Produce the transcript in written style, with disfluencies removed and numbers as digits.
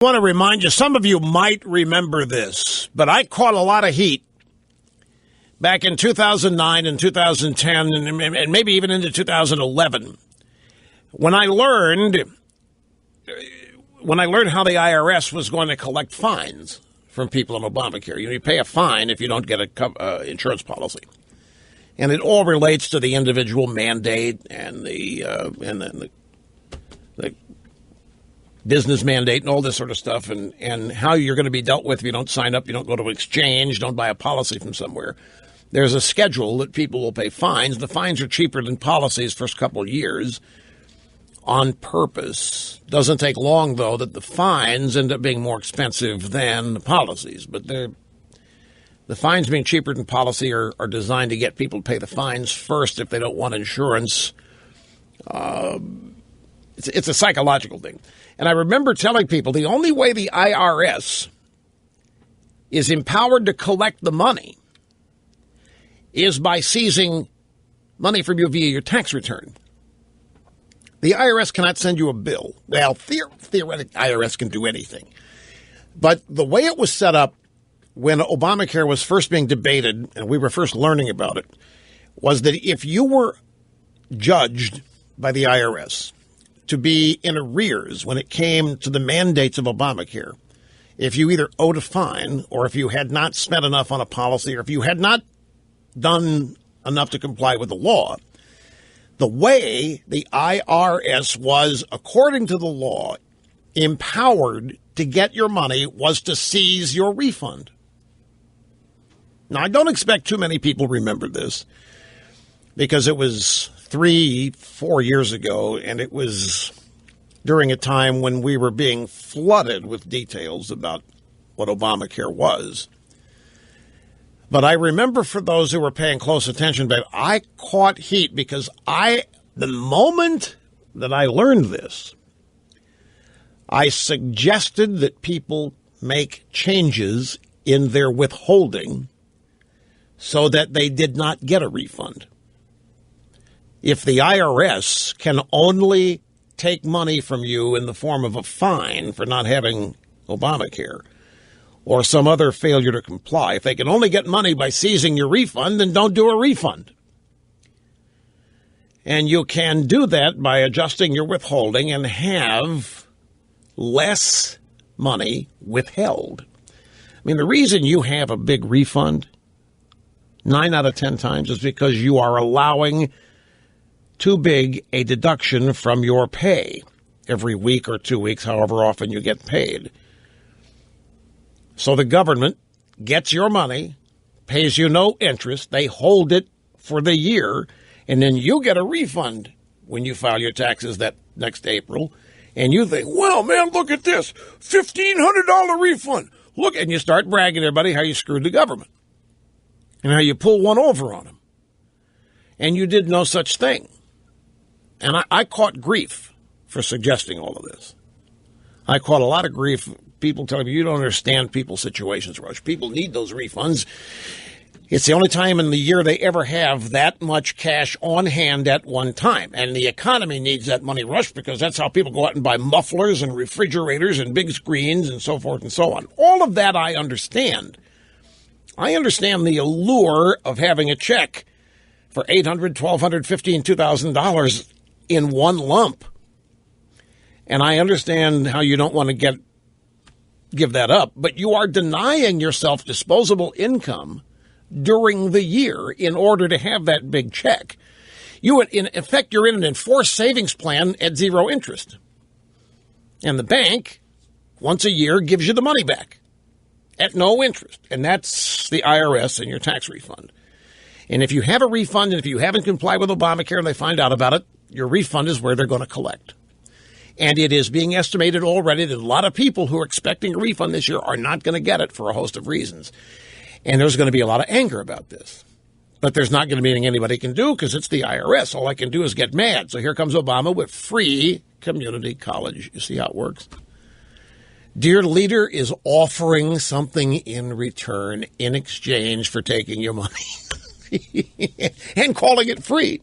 I want to remind you, some of you might remember this, but I caught a lot of heat back in 2009 and 2010 and maybe even into 2011 when I learned how the IRS was going to collect fines from people on Obamacare. You pay a fine if you don't get a insurance policy. And it all relates to the individual mandate and the business mandate and all this sort of stuff and how you're going to be dealt with if you don't sign up, you don't go to exchange, don't buy a policy from somewhere. There's a schedule that people will pay fines. The fines are cheaper than policies first couple of years on purpose. Doesn't take long, though, that the fines end up being more expensive than the policies. But the fines being cheaper than policy are designed to get people to pay the fines first if they don't want insurance. It's a psychological thing. And I remember telling people the only way the IRS is empowered to collect the money is by seizing money from you via your tax return. The IRS cannot send you a bill. Well, theoretically, IRS can do anything. But the way it was set up when Obamacare was first being debated, and we were first learning about it, was that if you were judged by the IRS to be in arrears when it came to the mandates of Obamacare, if you either owed a fine or if you had not spent enough on a policy or if you had not done enough to comply with the law, the way the IRS was, according to the law, empowered to get your money was to seize your refund. Now, I don't expect too many people remember this because it was 3-4 years ago, and it was during a time when we were being flooded with details about what Obamacare was. But I remember, for those who were paying close attention, that I caught heat because the moment that I learned this, I suggested that people make changes in their withholding so that they did not get a refund. If the IRS can only take money from you in the form of a fine for not having Obamacare or some other failure to comply, if they can only get money by seizing your refund, then don't do a refund. And you can do that by adjusting your withholding and have less money withheld. I mean, the reason you have a big refund 9 out of 10 times is because you are allowing too big a deduction from your pay every week or 2 weeks, however often you get paid. So the government gets your money, pays you no interest, they hold it for the year, and then you get a refund when you file your taxes that next April. And you think, well, man, look at this, $1,500 refund. Look, and you start bragging to everybody how you screwed the government and how you pull one over on them. And you did no such thing. And I caught grief for suggesting all of this. I caught a lot of grief. People telling me, you don't understand people's situations, Rush. People need those refunds. It's the only time in the year they ever have that much cash on hand at one time. And the economy needs that money, Rush, because that's how people go out and buy mufflers and refrigerators and big screens and so forth and so on. All of that I understand. I understand the allure of having a check for $800, $1,200, $1,500, $2,000 in one lump. And I understand how you don't want to give that up, but you are denying yourself disposable income during the year in order to have that big check. In effect, you're in an enforced savings plan at zero interest. And the bank, once a year, gives you the money back at no interest. And that's the IRS and your tax refund. And if you have a refund and if you haven't complied with Obamacare and they find out about it, your refund is where they're going to collect. And it is being estimated already that a lot of people who are expecting a refund this year are not going to get it for a host of reasons. And there's going to be a lot of anger about this. But there's not going to be anything anybody can do because it's the IRS. All I can do is get mad. So here comes Obama with free community college. You see how it works? Dear leader is offering something in return in exchange for taking your money and calling it free.